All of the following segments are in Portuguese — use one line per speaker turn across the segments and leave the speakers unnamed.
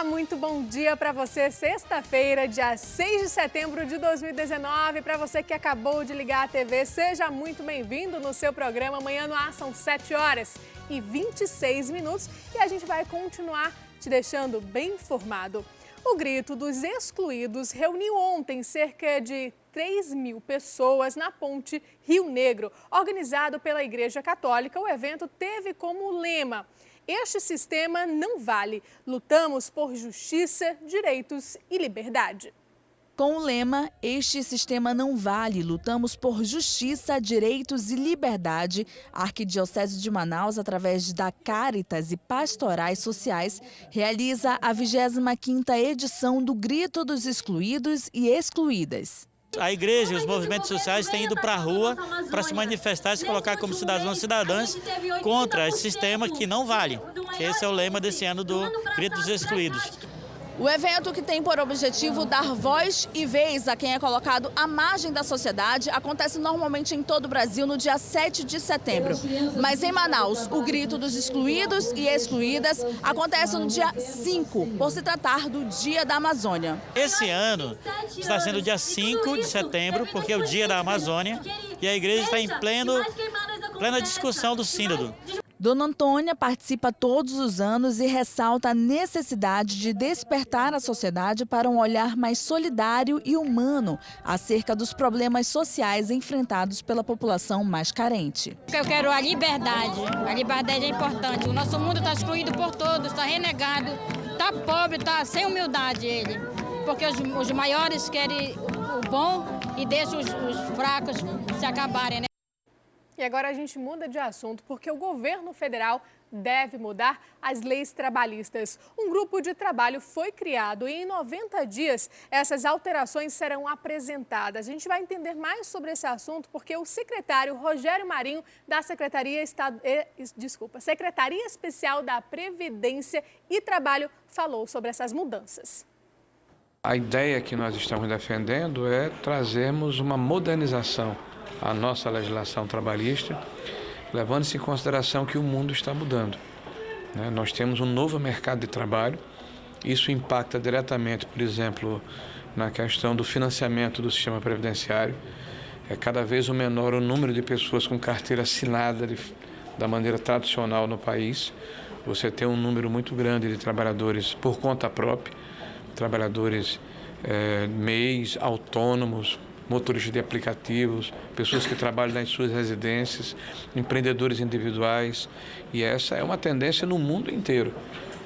muito bom dia para você. Sexta-feira, dia 6 de setembro de 2019. Para você que acabou de ligar a TV, seja muito bem-vindo no seu programa. Amanhã no ar são 7h26 e a gente vai continuar te deixando bem informado. O Grito dos Excluídos reuniu ontem cerca de 3.000 pessoas na Ponte Rio Negro. Organizado pela Igreja Católica, o evento teve como lema: este sistema não vale. Lutamos por justiça, direitos e liberdade.
Com o lema "Este sistema não vale, lutamos por justiça, direitos e liberdade", a Arquidiocese de Manaus, através da Caritas e Pastorais Sociais, realiza a 25ª edição do Grito dos Excluídos e Excluídas.
A igreja e os movimentos sociais têm ido para a rua para se manifestar e se colocar como cidadãos e cidadãs contra esse sistema que não vale. Esse é o lema desse ano do Grito dos Excluídos.
O evento, que tem por objetivo dar voz e vez a quem é colocado à margem da sociedade, acontece normalmente em todo o Brasil no dia 7 de setembro. Mas em Manaus, o Grito dos Excluídos e Excluídas acontece no dia 5, por se tratar do Dia da Amazônia.
Esse ano está sendo o dia 5 de setembro, porque é o Dia da Amazônia, e a igreja está em plena discussão do sínodo.
Dona Antônia participa todos os anos e ressalta a necessidade de despertar a sociedade para um olhar mais solidário e humano acerca dos problemas sociais enfrentados pela população mais carente.
Eu quero a liberdade. A liberdade é importante. O nosso mundo está excluído por todos, está renegado, está pobre, está sem humildade ele. Porque os maiores querem o bom e deixam os fracos se acabarem, né?
E agora a gente muda de assunto porque o governo federal deve mudar as leis trabalhistas. Um grupo de trabalho foi criado e em 90 dias essas alterações serão apresentadas. A gente vai entender mais sobre esse assunto porque o secretário Rogério Marinho, da Secretaria Especial da Previdência e Trabalho, falou sobre essas mudanças.
A ideia que nós estamos defendendo é trazermos uma modernização à nossa legislação trabalhista, levando-se em consideração que o mundo está mudando. Nós temos um novo mercado de trabalho, isso impacta diretamente, por exemplo, na questão do financiamento do sistema previdenciário. É cada vez menor o número de pessoas com carteira assinada da maneira tradicional no país. Você tem um número muito grande de trabalhadores por conta própria, trabalhadores MEIs, autônomos, motoristas de aplicativos, pessoas que trabalham nas suas residências, empreendedores individuais, e essa é uma tendência no mundo inteiro.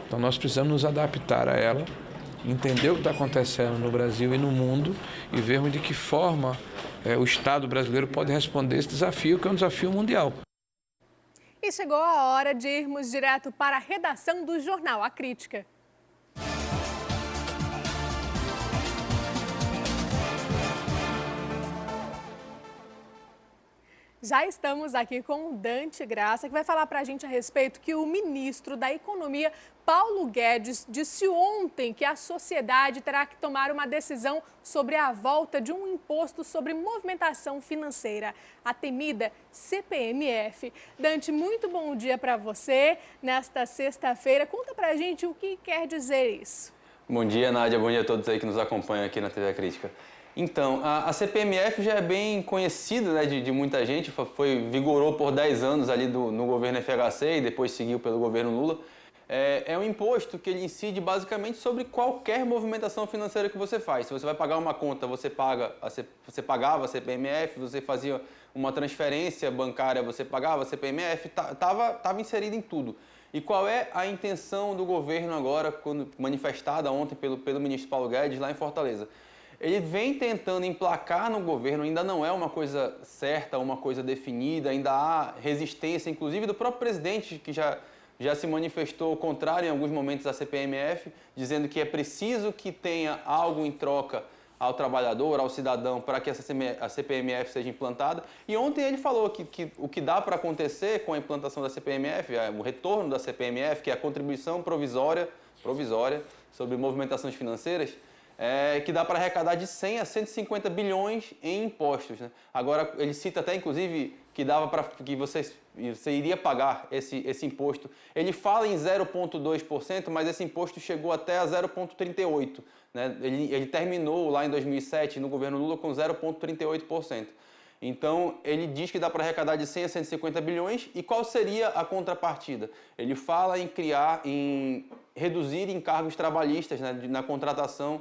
Então nós precisamos nos adaptar a ela, entender o que está acontecendo no Brasil e no mundo e vermos de que forma o Estado brasileiro pode responder esse desafio, que é um desafio mundial.
E chegou a hora de irmos direto para a redação do jornal A Crítica. Já estamos aqui com o Dante Graça, que vai falar para a gente a respeito que o ministro da Economia, Paulo Guedes, disse ontem que a sociedade terá que tomar uma decisão sobre a volta de um imposto sobre movimentação financeira, a temida CPMF. Dante, muito bom dia para você nesta sexta-feira. Conta para a gente o que quer dizer isso.
Bom dia, Nádia. Bom dia a todos aí que nos acompanham aqui na TV Crítica. Então, a CPMF já é bem conhecida, né, de muita gente, vigorou por 10 anos ali no governo FHC e depois seguiu pelo governo Lula. É um imposto que ele incide basicamente sobre qualquer movimentação financeira que você faz. Se você vai pagar uma conta, você pagava a CPMF, você fazia uma transferência bancária, você pagava a CPMF, estava inserido em tudo. E qual é a intenção do governo agora, manifestada ontem pelo ministro Paulo Guedes lá em Fortaleza? Ele vem tentando emplacar no governo, ainda não é uma coisa certa, uma coisa definida, ainda há resistência, inclusive do próprio presidente, que já se manifestou contrário em alguns momentos à CPMF, dizendo que é preciso que tenha algo em troca ao trabalhador, ao cidadão, para que a CPMF seja implantada. E ontem ele falou que o que dá para acontecer com a implantação da CPMF, o retorno da CPMF, que é a contribuição provisória sobre movimentações financeiras, que dá para arrecadar de 100 a 150 bilhões em impostos, né? Agora, ele cita até, inclusive, que dava para que você iria pagar esse imposto. Ele fala em 0,2%, mas esse imposto chegou até a 0,38%. Né? Ele terminou lá em 2007, no governo Lula, com 0,38%. Então, ele diz que dá para arrecadar de 100 a 150 bilhões. E qual seria a contrapartida? Ele fala em reduzir encargos trabalhistas, né, na contratação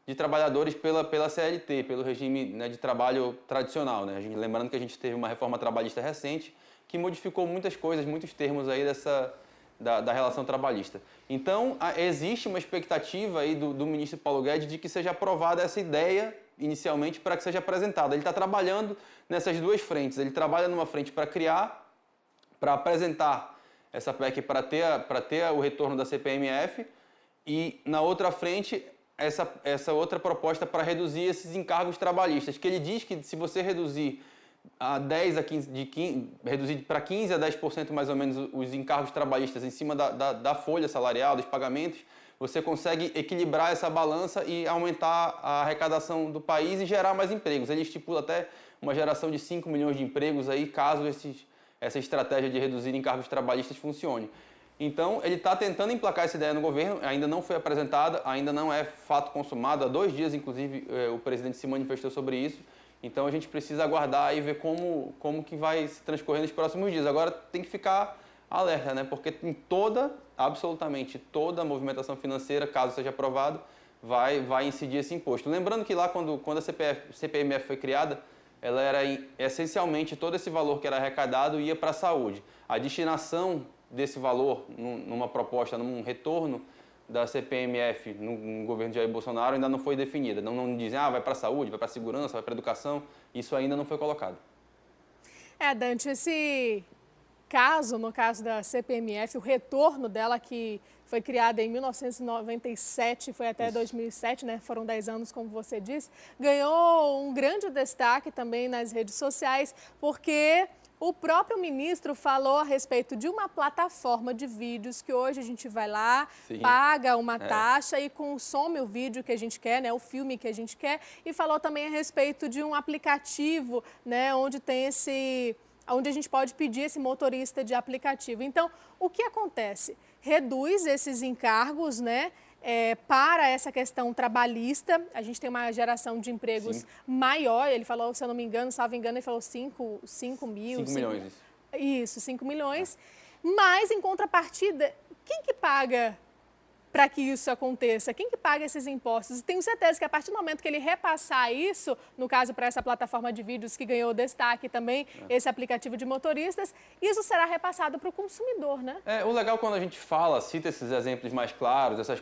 de trabalhadores pela CLT, pelo regime, né, de trabalho tradicional. Né? Lembrando que a gente teve uma reforma trabalhista recente que modificou muitas coisas, muitos termos aí da relação trabalhista. Então, existe uma expectativa aí do ministro Paulo Guedes de que seja aprovada essa ideia inicialmente para que seja apresentada. Ele está trabalhando nessas duas frentes. Ele trabalha numa frente para criar, para apresentar essa PEC para ter o retorno da CPMF e, na outra frente, essa outra proposta para reduzir esses encargos trabalhistas, que ele diz que se você reduzir reduzir para 15 a 10% mais ou menos os encargos trabalhistas em cima da folha salarial, dos pagamentos, você consegue equilibrar essa balança e aumentar a arrecadação do país e gerar mais empregos. Ele estipula até uma geração de 5 milhões de empregos aí, caso essa estratégia de reduzir encargos trabalhistas funcione. Então, ele está tentando emplacar essa ideia no governo, ainda não foi apresentada, ainda não é fato consumado. Há 2 dias, inclusive, o presidente se manifestou sobre isso. Então, a gente precisa aguardar e ver como que vai se transcorrer nos próximos dias. Agora, tem que ficar alerta, né? Porque em absolutamente toda a movimentação financeira, caso seja aprovado, vai incidir esse imposto. Lembrando que lá, quando a CPMF foi criada, ela era essencialmente todo esse valor que era arrecadado ia para a saúde. A destinação desse valor numa proposta, num retorno da CPMF no governo de Jair Bolsonaro ainda não foi definida. Não dizem, vai para a saúde, vai para a segurança, vai para a educação. Isso ainda não foi colocado.
Dante, no caso da CPMF, o retorno dela, que foi criada em 1997, foi até 2007, né? Foram 10 anos, como você disse, ganhou um grande destaque também nas redes sociais, porque o próprio ministro falou a respeito de uma plataforma de vídeos que hoje a gente vai lá, paga uma taxa e consome o vídeo que a gente quer, né, o filme que a gente quer, e falou também a respeito de um aplicativo, né, onde a gente pode pedir esse motorista de aplicativo. Então, o que acontece? Reduz esses encargos, né? Para essa questão trabalhista, a gente tem uma geração de empregos maior. Ele falou, se eu não me engano, salvo engano, ele falou 5
milhões.
Isso, 5 milhões. Mas, em contrapartida, quem que paga para que isso aconteça? Quem que paga esses impostos? Tenho certeza que a partir do momento que ele repassar isso, no caso para essa plataforma de vídeos que ganhou destaque também, esse aplicativo de motoristas, isso será repassado para o consumidor, né?
O legal quando a gente cita esses exemplos mais claros, essas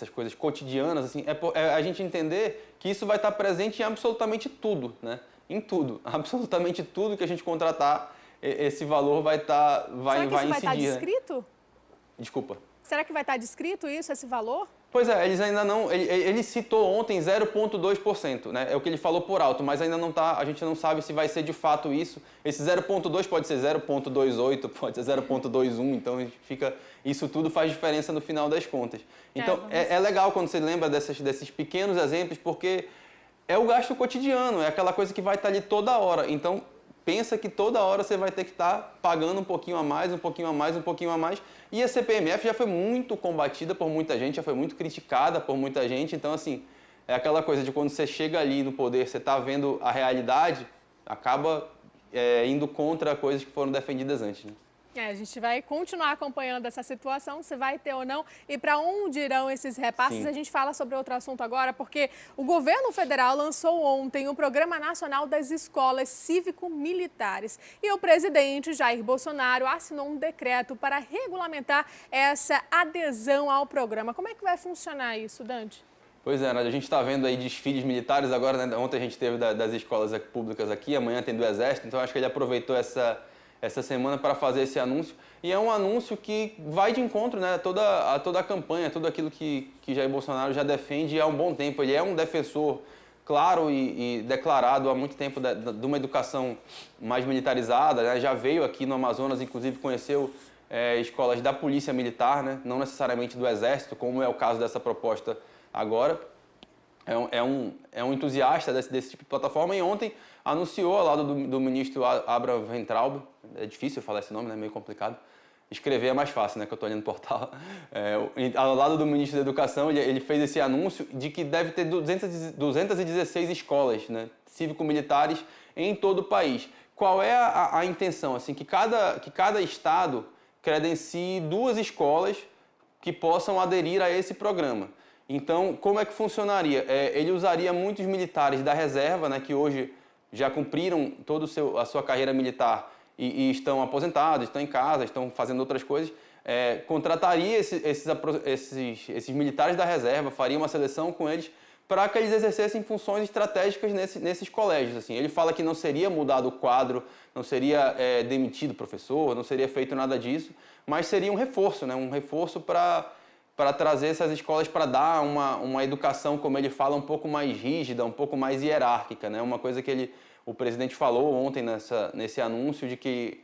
coisas cotidianas, assim, é a gente entender que isso vai estar presente em absolutamente tudo, né? Em tudo, absolutamente tudo que a gente contratar, esse valor vai incidir.
Será que isso vai estar descrito?
Desculpa.
Será que vai estar descrito isso, esse valor?
Pois eles ainda não... Ele citou ontem 0,2%, né? É o que ele falou por alto, mas ainda não está... A gente não sabe se vai ser de fato isso. Esse 0,2 pode ser 0,28, pode ser 0,21, então isso tudo faz diferença no final das contas. Então, é legal quando você lembra desses pequenos exemplos, porque é o gasto cotidiano, é aquela coisa que vai estar ali toda hora. Então, pensa que toda hora você vai ter que estar pagando um pouquinho a mais, um pouquinho a mais, um pouquinho a mais. E a CPMF já foi muito combatida por muita gente, já foi muito criticada por muita gente. Então, assim, é aquela coisa de quando você chega ali no poder, você está vendo a realidade, acaba indo contra coisas que foram defendidas antes, né?
A gente vai continuar acompanhando essa situação, se vai ter ou não, e para onde irão esses repasses. A gente fala sobre outro assunto agora, porque o governo federal lançou ontem o Programa Nacional das Escolas Cívico-Militares. E o presidente Jair Bolsonaro assinou um decreto para regulamentar essa adesão ao programa. Como é que vai funcionar isso, Dante?
Pois é, a gente está vendo aí desfiles militares agora, né? Ontem a gente teve das escolas públicas aqui, amanhã tem do Exército, então acho que ele aproveitou essa semana para fazer esse anúncio. E é um anúncio que vai de encontro, né, a toda a campanha, tudo aquilo que Jair Bolsonaro já defende há um bom tempo. Ele é um defensor claro e declarado há muito tempo de uma educação mais militarizada, né? Já veio aqui no Amazonas, inclusive conheceu escolas da Polícia Militar, né? Não necessariamente do Exército, como é o caso dessa proposta agora. é um entusiasta desse tipo de plataforma e ontem anunciou ao lado do ministro Abraham Weintraub, é difícil falar esse nome, né? Meio complicado, escrever é mais fácil, né? Que eu estou olhando no portal. Ao lado do ministro da Educação, ele fez esse anúncio de que deve ter 216 escolas, né? Cívico-militares em todo o país. Qual é a intenção? Assim, que cada estado credencie 2 escolas que possam aderir a esse programa. Então, como é que funcionaria? Ele usaria muitos militares da reserva, né, que hoje já cumpriram toda a sua carreira militar e estão aposentados, estão em casa, estão fazendo outras coisas. Contrataria esses militares da reserva, faria uma seleção com eles para que eles exercessem funções estratégicas nesses colégios. Assim. Ele fala que não seria mudado o quadro, não seria demitido o professor, não seria feito nada disso, mas seria um reforço, né? Um reforço para trazer essas escolas para dar uma educação, como ele fala, um pouco mais rígida, um pouco mais hierárquica, né? Uma coisa que o presidente falou ontem nesse anúncio de que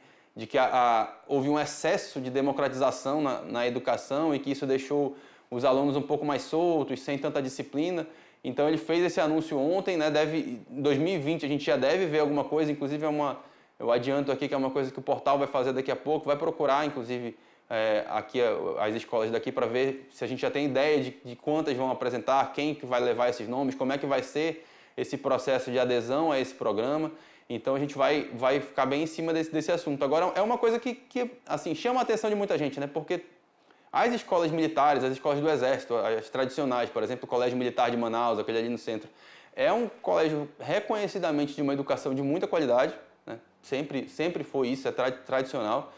houve um excesso de democratização na educação e que isso deixou os alunos um pouco mais soltos, sem tanta disciplina. Então ele fez esse anúncio ontem, né? Em 2020 a gente já deve ver alguma coisa, inclusive eu adianto aqui que é uma coisa que o portal vai fazer daqui a pouco, vai procurar inclusive aqui as escolas daqui para ver se a gente já tem ideia de quantas vão apresentar, quem que vai levar esses nomes, como é que vai ser esse processo de adesão a esse programa. Então a gente vai ficar bem em cima desse assunto. Agora é uma coisa que assim, chama a atenção de muita gente, né? Porque as escolas militares, as escolas do Exército, as tradicionais, por exemplo, o Colégio Militar de Manaus, aquele ali no centro, é um colégio reconhecidamente de uma educação de muita qualidade, né? Sempre foi isso, é tradicional.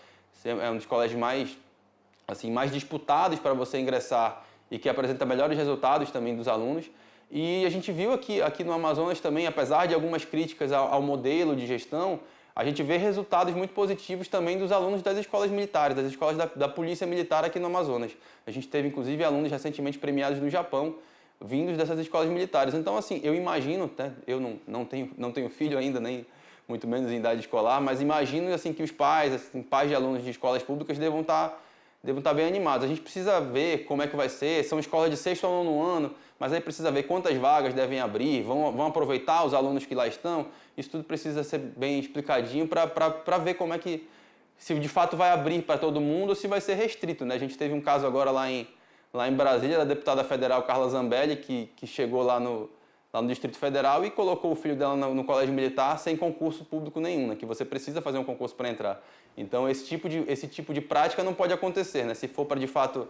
É um dos colégios mais disputados para você ingressar e que apresenta melhores resultados também dos alunos. E a gente viu aqui no Amazonas também, apesar de algumas críticas ao modelo de gestão, a gente vê resultados muito positivos também dos alunos das escolas militares, das escolas da Polícia Militar aqui no Amazonas. A gente teve, inclusive, alunos recentemente premiados no Japão, vindos dessas escolas militares. Então, assim, eu imagino, né, eu não tenho filho ainda, nem muito menos em idade escolar, mas imagino assim, que os pais de alunos de escolas públicas devam estar bem animados. A gente precisa ver como é que vai ser, são escolas de 6º ao 9º ano, mas aí precisa ver quantas vagas devem abrir, vão aproveitar os alunos que lá estão. Isso tudo precisa ser bem explicadinho para ver como é que, se de fato vai abrir para todo mundo ou se vai ser restrito, né? A gente teve um caso agora lá em Brasília, da deputada federal Carla Zambelli, que chegou lá no Distrito Federal e colocou o filho dela no colégio militar sem concurso público nenhum, né? Que você precisa fazer um concurso para entrar. Então, esse tipo de prática não pode acontecer, né? Se for para, de fato,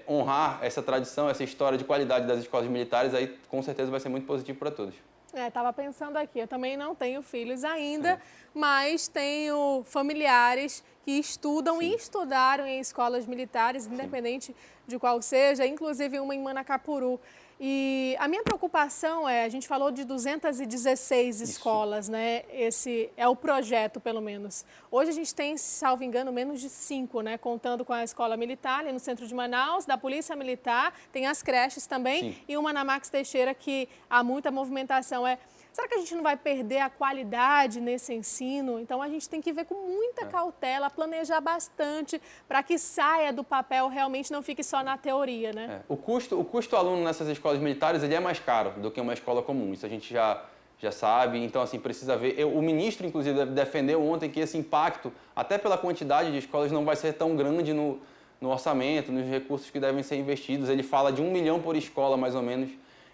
honrar essa tradição, essa história de qualidade das escolas militares, aí com certeza vai ser muito positivo para todos.
Estava pensando aqui, eu também não tenho filhos ainda, mas tenho familiares que estudam e estudaram em escolas militares, independente de qual seja, inclusive uma em Manacapuru. E a minha preocupação a gente falou de 216 escolas, né? Esse é o projeto, pelo menos. Hoje a gente tem, salvo engano, menos de 5, né? Contando com a escola militar ali no centro de Manaus, da Polícia Militar, tem as creches também, e uma na Max Teixeira que há muita movimentação. Será que a gente não vai perder a qualidade nesse ensino? Então, a gente tem que ver com muita cautela, planejar bastante para que saia do papel, realmente não fique só na teoria, né?
O custo aluno nessas escolas militares ele é mais caro do que uma escola comum. Isso a gente já sabe. Então, assim, precisa ver. O ministro, inclusive, defendeu ontem que esse impacto, até pela quantidade de escolas, não vai ser tão grande no orçamento, nos recursos que devem ser investidos. Ele fala de 1 milhão por escola, mais ou menos,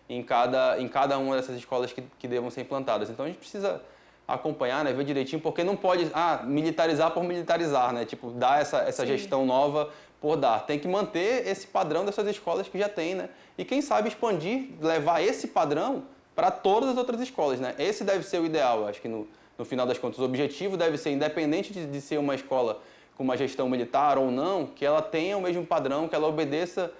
em cada uma dessas escolas que devam ser implantadas. Então a gente precisa acompanhar, né, ver direitinho, porque não pode militarizar por militarizar, né? Tipo, dar essa gestão nova por dar. Tem que manter esse padrão dessas escolas que já tem, né? E quem sabe expandir, levar esse padrão para todas as outras escolas, né? Esse deve ser o ideal. Eu acho que no final das contas o objetivo deve ser, independente de ser uma escola com uma gestão militar ou não, que ela tenha o mesmo padrão, que ela obedeça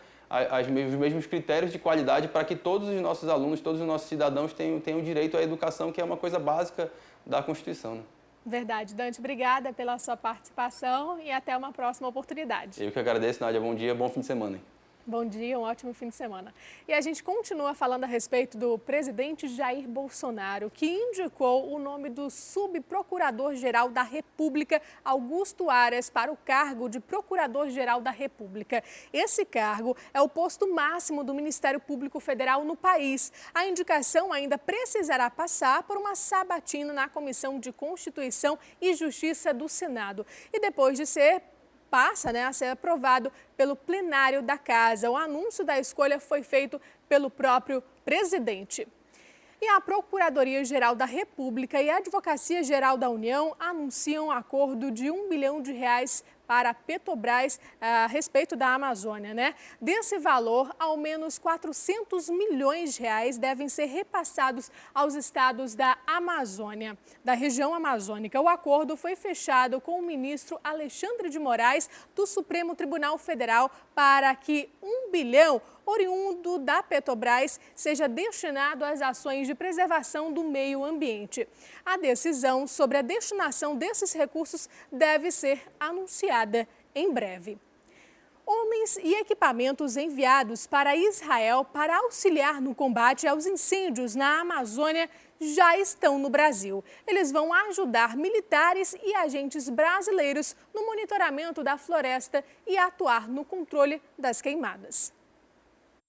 os mesmos critérios de qualidade para que todos os nossos alunos, todos os nossos cidadãos tenham direito à educação, que é uma coisa básica da Constituição, né?
Verdade. Dante, obrigada pela sua participação e até uma próxima oportunidade.
Eu que agradeço, Nádia. Bom dia, bom fim de semana. Hein?
Bom dia, um ótimo fim de semana. E a gente continua falando a respeito do presidente Jair Bolsonaro, que indicou o nome do subprocurador-geral da República, Augusto Aras, para o cargo de procurador-geral da República. Esse cargo é o posto máximo do Ministério Público Federal no país. A indicação ainda precisará passar por uma sabatina na Comissão de Constituição e Justiça do Senado. E depois de passa a ser aprovado pelo plenário da Casa. O anúncio da escolha foi feito pelo próprio presidente. E a Procuradoria-Geral da República e a Advocacia-Geral da União anunciam um acordo de R$1 bilhão para a Petrobras a respeito da Amazônia, né? Desse valor, ao menos R$400 milhões devem ser repassados aos estados da Amazônia, da região amazônica. O acordo foi fechado com o ministro Alexandre de Moraes, do Supremo Tribunal Federal, para que R$1 bilhão oriundo da Petrobras seja destinado às ações de preservação do meio ambiente. A decisão sobre a destinação desses recursos deve ser anunciada em breve. Homens e equipamentos enviados para Israel para auxiliar no combate aos incêndios na Amazônia já estão no Brasil. Eles vão ajudar militares e agentes brasileiros no monitoramento da floresta e atuar no controle das queimadas.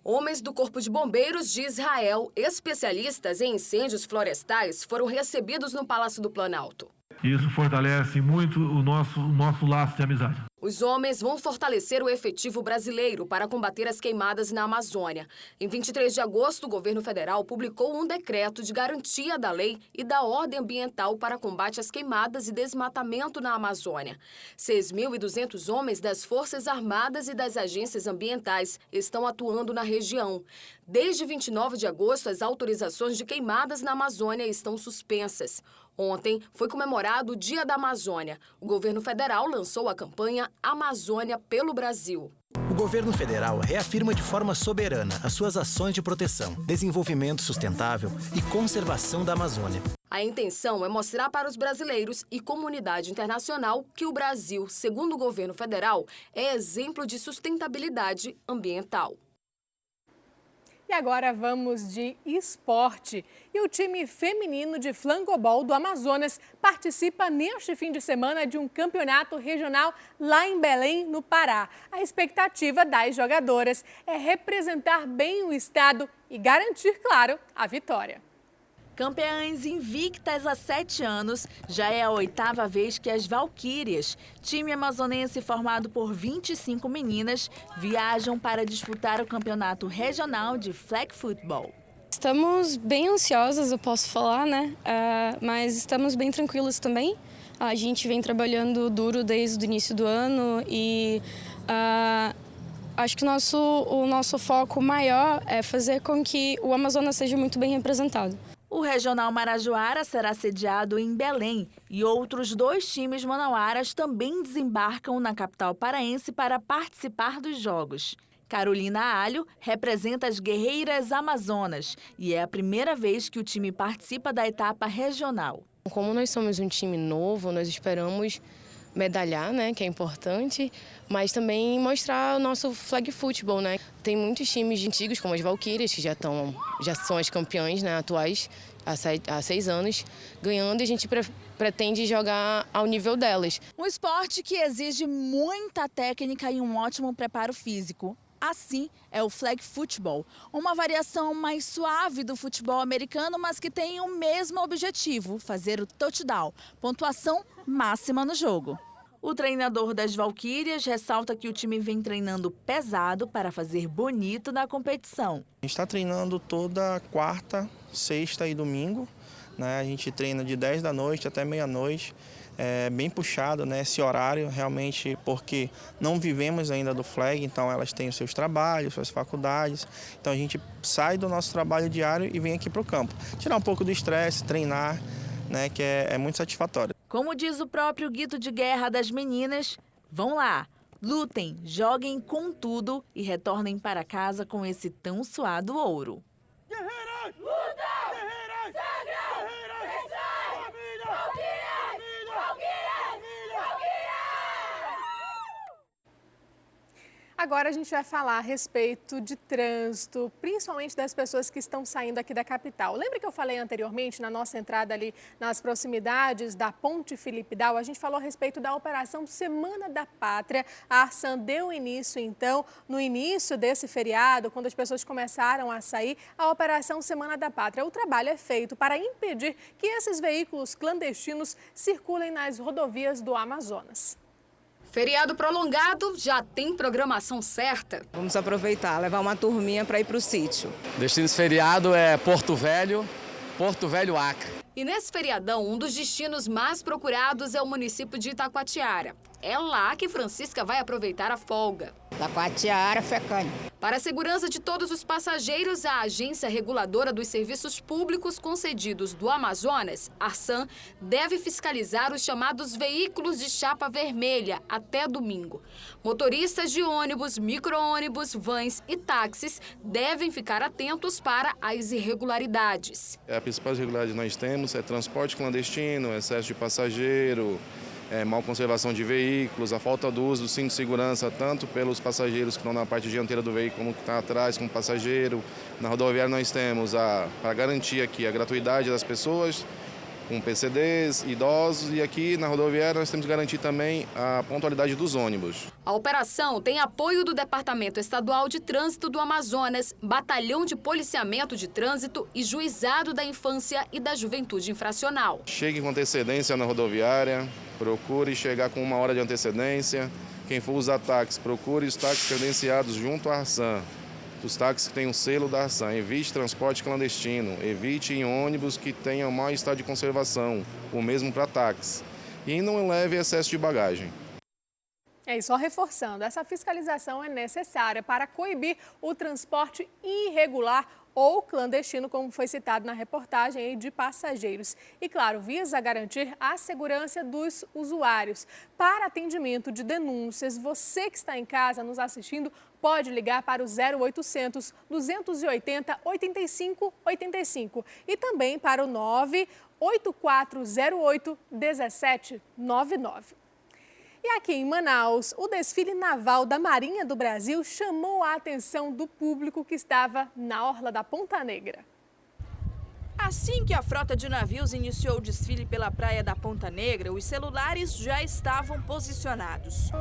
Homens do Corpo de Bombeiros de Israel, especialistas em incêndios florestais, foram recebidos no Palácio do Planalto.
Isso fortalece muito o nosso laço de amizade.
Os homens vão fortalecer o efetivo brasileiro para combater as queimadas na Amazônia. Em 23 de agosto, o governo federal publicou um decreto de garantia da lei e da ordem ambiental para combate às queimadas e desmatamento na Amazônia. 6.200 homens das Forças Armadas e das agências ambientais estão atuando na região. Desde 29 de agosto, as autorizações de queimadas na Amazônia estão suspensas. Ontem foi comemorado o Dia da Amazônia. O governo federal lançou a campanha Amazônia pelo Brasil.
O governo federal reafirma de forma soberana as suas ações de proteção, desenvolvimento sustentável e conservação da Amazônia.
A intenção é mostrar para os brasileiros e comunidade internacional que o Brasil, segundo o governo federal, é exemplo de sustentabilidade ambiental.
E agora vamos de esporte. E o time feminino de flangobol do Amazonas participa neste fim de semana de um campeonato regional lá em Belém, no Pará. A expectativa das jogadoras é representar bem o estado e garantir, claro, a vitória.
Campeãs invictas há 7 anos, já é a 8ª vez que as Valquírias, time amazonense formado por 25 meninas, viajam para disputar o campeonato regional de flag football.
Estamos bem ansiosas, eu posso falar, né? Mas estamos bem tranquilos também. A gente vem trabalhando duro desde o início do ano e acho que o nosso foco maior é fazer com que o Amazonas seja muito bem representado.
O Regional Marajoara será sediado em Belém e outros 2 times manauaras também desembarcam na capital paraense para participar dos jogos. Carolina Alho representa as Guerreiras Amazonas e é a primeira vez que o time participa da etapa regional.
Como nós somos um time novo, nós esperamos medalhar, né, que é importante, mas também mostrar o nosso flag football, né? Tem muitos times antigos, como as Valquírias, que já são as campeãs, né, atuais há 6 anos, ganhando, e a gente pretende jogar ao nível delas.
Um esporte que exige muita técnica e um ótimo preparo físico. Assim é o flag football, uma variação mais suave do futebol americano, mas que tem o mesmo objetivo, fazer o touchdown, pontuação máxima no jogo. O treinador das Valquírias ressalta que o time vem treinando pesado para fazer bonito na competição.
A gente está treinando toda quarta, sexta e domingo, né? A gente treina de 10 da noite até meia-noite. É bem puxado, né, esse horário, realmente, porque não vivemos ainda do flag, então elas têm os seus trabalhos, suas faculdades. Então a gente sai do nosso trabalho diário e vem aqui para o campo. Tirar um pouco do estresse, treinar, né, que é muito satisfatório.
Como diz o próprio grito de guerra das meninas, vão lá, lutem, joguem com tudo e retornem para casa com esse tão suado ouro.
Guerreiras! Luta! Guerreiras! Sangram! Guerreiras! Família! Família!
Agora a gente vai falar a respeito de trânsito, principalmente das pessoas que estão saindo aqui da capital. Lembra que eu falei anteriormente, na nossa entrada ali nas proximidades da Ponte Felipe Dal, a gente falou a respeito da Operação Semana da Pátria. A Arsan deu início, então, no início desse feriado, quando as pessoas começaram a sair, a Operação Semana da Pátria. O trabalho é feito para impedir que esses veículos clandestinos circulem nas rodovias do Amazonas.
Feriado prolongado já tem programação certa.
Vamos aproveitar, levar uma turminha para ir para o sítio.
Destino desse feriado é Porto Velho, Acre.
E nesse feriadão, um dos destinos mais procurados é o município de Itacoatiara. É lá que Francisca vai aproveitar a folga.
Itacoatiara, Fecânia.
Para a segurança de todos os passageiros, a Agência Reguladora dos Serviços Públicos Concedidos do Amazonas, Arsan, deve fiscalizar os chamados veículos de chapa vermelha até domingo. Motoristas de ônibus, micro-ônibus, vans e táxis devem ficar atentos para as irregularidades.
A principal irregularidade que nós temos é transporte clandestino, excesso de passageiro, mal conservação de veículos, a falta do uso do cinto de segurança, tanto pelos passageiros que estão na parte dianteira do veículo, como que está atrás, como passageiro. Na rodoviária nós temos, para garantir aqui a gratuidade das pessoas, com PCDs, idosos, e aqui na rodoviária nós temos que garantir também a pontualidade dos ônibus.
A operação tem apoio do Departamento Estadual de Trânsito do Amazonas, Batalhão de Policiamento de Trânsito e Juizado da Infância e da Juventude Infracional.
Chegue com antecedência na rodoviária, procure chegar com 1 hora de antecedência. Quem for usar táxi, procure os táxis credenciados junto à Arsan. Os táxis que têm um selo da Arsan. Evite transporte clandestino, evite em ônibus que tenham mau estado de conservação, o mesmo para táxi. E não leve excesso de bagagem.
E só reforçando, essa fiscalização é necessária para coibir o transporte irregular ou clandestino, como foi citado na reportagem aí, de passageiros. E, claro, visa garantir a segurança dos usuários. Para atendimento de denúncias, você que está em casa nos assistindo, pode ligar para o 0800 280 85 85 e também para o 98408 1799. E aqui em Manaus, o desfile naval da Marinha do Brasil chamou a atenção do público que estava na orla da Ponta Negra.
Assim que a frota de navios iniciou o desfile pela praia da Ponta Negra, os celulares já estavam posicionados.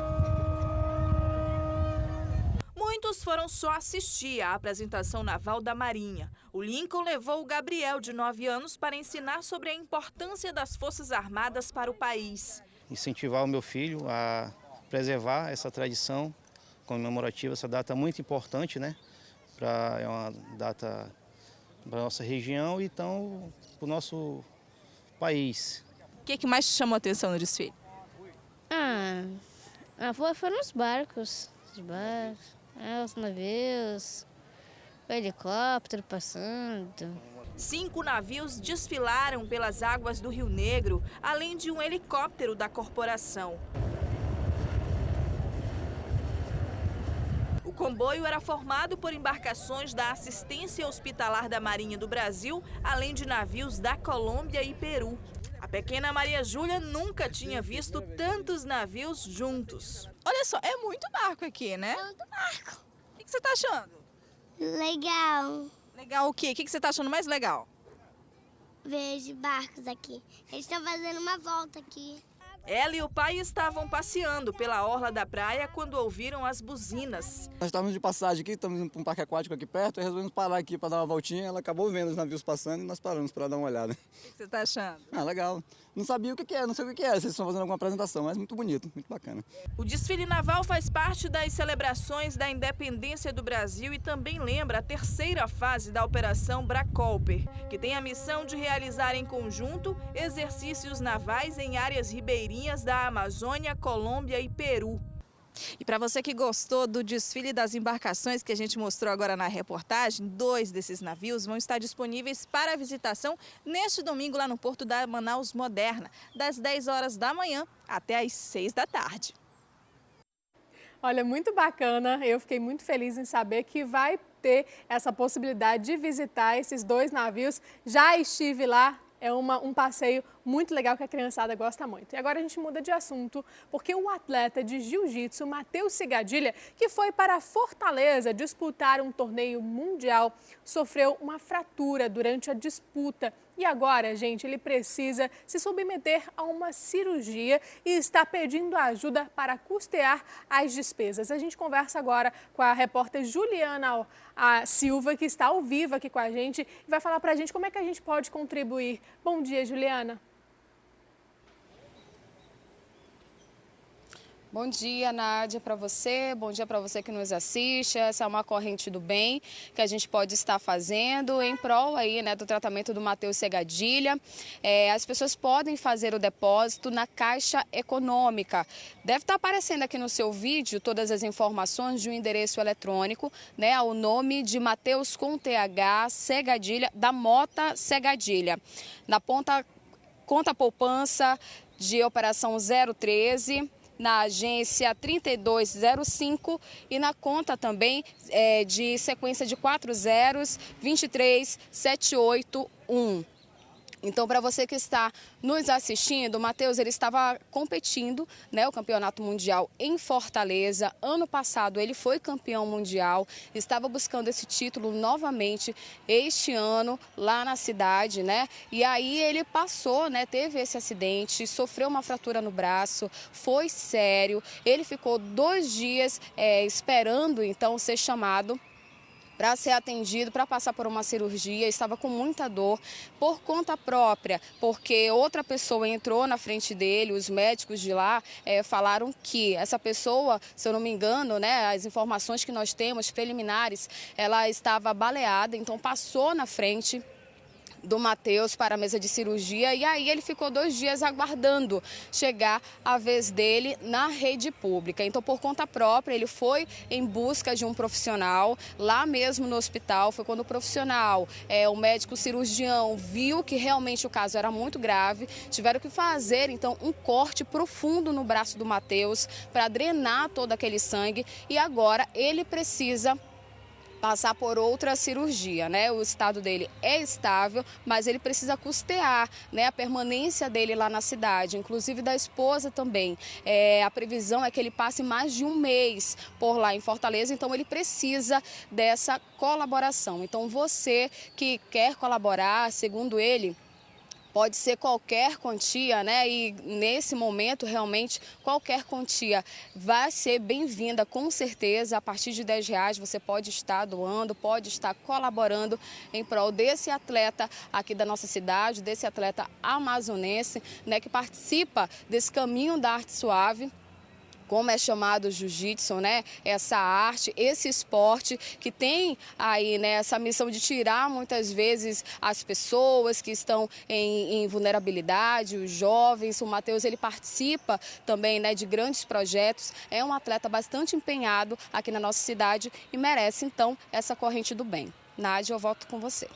Muitos foram só assistir à apresentação naval da Marinha. O Lincoln levou o Gabriel, de 9 anos, para ensinar sobre a importância das Forças Armadas para o país.
Incentivar o meu filho a preservar essa tradição comemorativa, essa data muito importante, né? É uma data para a nossa região e então para o nosso país.
O que mais te chamou a atenção no desfile?
Foram os barcos, os navios, o helicóptero passando.
5 navios desfilaram pelas águas do Rio Negro, além de um helicóptero da corporação. O comboio era formado por embarcações da Assistência Hospitalar da Marinha do Brasil, além de navios da Colômbia e Peru. A pequena Maria Júlia nunca tinha visto tantos navios juntos. Olha só, é muito barco aqui, né?
É muito barco.
O que você está achando?
Legal.
Legal o quê? O que você está achando mais legal?
Vejo barcos aqui. Eles estão fazendo uma volta aqui.
Ela e o pai estavam passeando pela orla da praia quando ouviram as buzinas.
Nós estávamos de passagem aqui, estamos indo para um parque aquático aqui perto, e resolvemos parar aqui para dar uma voltinha. Ela acabou vendo os navios passando e nós paramos para dar uma olhada.
O que você está achando?
Legal. Não sabia o que é, não sei o que é. Vocês estão fazendo alguma apresentação, mas muito bonito, muito bacana.
O desfile naval faz parte das celebrações da independência do Brasil e também lembra a terceira fase da Operação Bracolper, que tem a missão de realizar em conjunto exercícios navais em áreas ribeirinhas da Amazônia, Colômbia e Peru. E para você que gostou do desfile das embarcações que a gente mostrou agora na reportagem, 2 desses navios vão estar disponíveis para visitação neste domingo lá no Porto da Manaus Moderna, das 10 horas da manhã até às 6 da tarde.
Olha, muito bacana, eu fiquei muito feliz em saber que vai ter essa possibilidade de visitar esses 2 navios. Já estive lá, é um passeio muito legal que a criançada gosta muito. E agora a gente muda de assunto, porque o atleta de jiu-jitsu, Matheus Segadilha, que foi para Fortaleza disputar um torneio mundial, sofreu uma fratura durante a disputa. E agora, gente, ele precisa se submeter a uma cirurgia e está pedindo ajuda para custear as despesas. A gente conversa agora com a repórter Juliana Silva, que está ao vivo aqui com a gente e vai falar para a gente como é que a gente pode contribuir. Bom dia, Juliana.
Bom dia, Nádia, para você. Bom dia para você que nos assiste. Essa é uma corrente do bem que a gente pode estar fazendo em prol aí, né, do tratamento do Matheus Segadilha. As pessoas podem fazer o depósito na Caixa Econômica. Deve estar aparecendo aqui no seu vídeo todas as informações de um endereço eletrônico, né, ao nome de Matheus com TH Segadilha, da Mota Segadilha. Na conta poupança de operação 013, na agência 3205 e na conta também de sequência de 4 zeros, 23781. Então, para você que está nos assistindo, o Matheus ele estava competindo, né, o Campeonato Mundial em Fortaleza. Ano passado ele foi campeão mundial, estava buscando esse título novamente este ano lá na cidade, né? E aí ele passou, né, teve esse acidente, sofreu uma fratura no braço, foi sério. Ele ficou 2 dias esperando então ser chamado para ser atendido, para passar por uma cirurgia, estava com muita dor por conta própria, porque outra pessoa entrou na frente dele, os médicos de lá falaram que essa pessoa, se eu não me engano, né, as informações que nós temos preliminares, ela estava baleada, então passou na frente do Matheus para a mesa de cirurgia e aí ele ficou 2 dias aguardando chegar a vez dele na rede pública. Então, por conta própria, ele foi em busca de um profissional lá mesmo no hospital. Foi quando o profissional, o médico cirurgião, viu que realmente o caso era muito grave. Tiveram que fazer, então, um corte profundo no braço do Matheus para drenar todo aquele sangue e agora ele precisa passar por outra cirurgia, né? O estado dele é estável, mas ele precisa custear, né, a permanência dele lá na cidade, inclusive da esposa também. A previsão é que ele passe mais de 1 mês por lá em Fortaleza, então ele precisa dessa colaboração. Então você que quer colaborar, segundo ele, pode ser qualquer quantia, né? E nesse momento, realmente, qualquer quantia vai ser bem-vinda, com certeza. A partir de R$10 você pode estar doando, pode estar colaborando em prol desse atleta aqui da nossa cidade, desse atleta amazonense, né? Que participa desse caminho da arte suave, como é chamado o jiu-jitsu, né? Essa arte, esse esporte que tem aí, né, essa missão de tirar muitas vezes as pessoas que estão em vulnerabilidade, os jovens. O Matheus ele participa também, né, de grandes projetos, é um atleta bastante empenhado aqui na nossa cidade e merece então essa corrente do bem. Nádia, eu volto com você.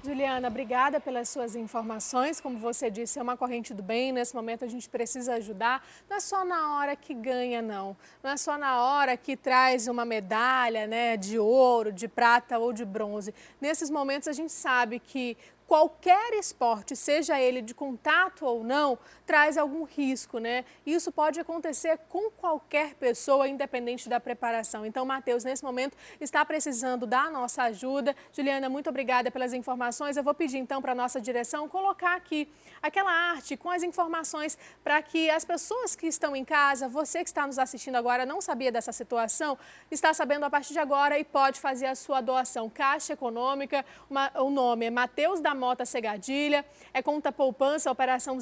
Juliana, obrigada pelas suas informações. Como você disse, é uma corrente do bem. Nesse momento a gente precisa ajudar. Não é só na hora que ganha, não. Não é só na hora que traz uma medalha, né, de ouro, de prata ou de bronze. Nesses momentos a gente sabe que qualquer esporte, seja ele de contato ou não, traz algum risco, né? Isso pode acontecer com qualquer pessoa, independente da preparação. Então, Matheus, nesse momento, está precisando da nossa ajuda. Juliana, muito obrigada pelas informações. Eu vou pedir, então, para a nossa direção colocar aqui aquela arte com as informações para que as pessoas que estão em casa, você que está nos assistindo agora, não sabia dessa situação, está sabendo a partir de agora e pode fazer a sua doação. Caixa Econômica, o nome é Matheus da Mota Segadilha, é conta poupança, operação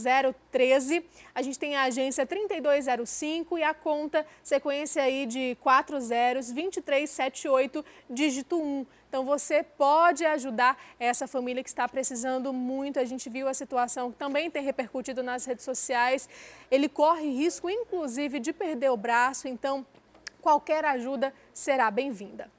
013, a gente tem a agência 3205 e a conta sequência aí de 4 zeros, 2378, dígito 1. Então você pode ajudar essa família que está precisando muito. A gente viu a situação também ter repercutido nas redes sociais. Ele corre risco, inclusive, de perder o braço, então qualquer ajuda será bem-vinda.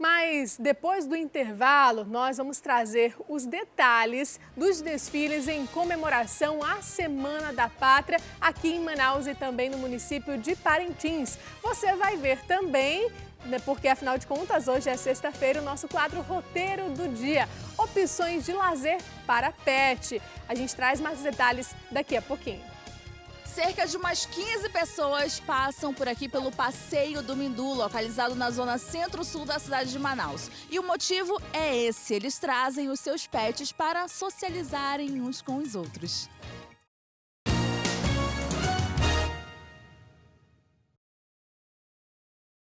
Mas depois do intervalo, nós vamos trazer os detalhes dos desfiles em comemoração à Semana da Pátria aqui em Manaus e também no município de Parintins. Você vai ver também Porque, afinal de contas, hoje é sexta-feira, o nosso quadro Roteiro do Dia. Opções de lazer para pet. A gente traz mais detalhes daqui a pouquinho.
Cerca de umas 15 pessoas passam por aqui pelo Passeio do Mindu, localizado na zona centro-sul da cidade de Manaus. E o motivo é esse, eles trazem os seus pets para socializarem uns com os outros.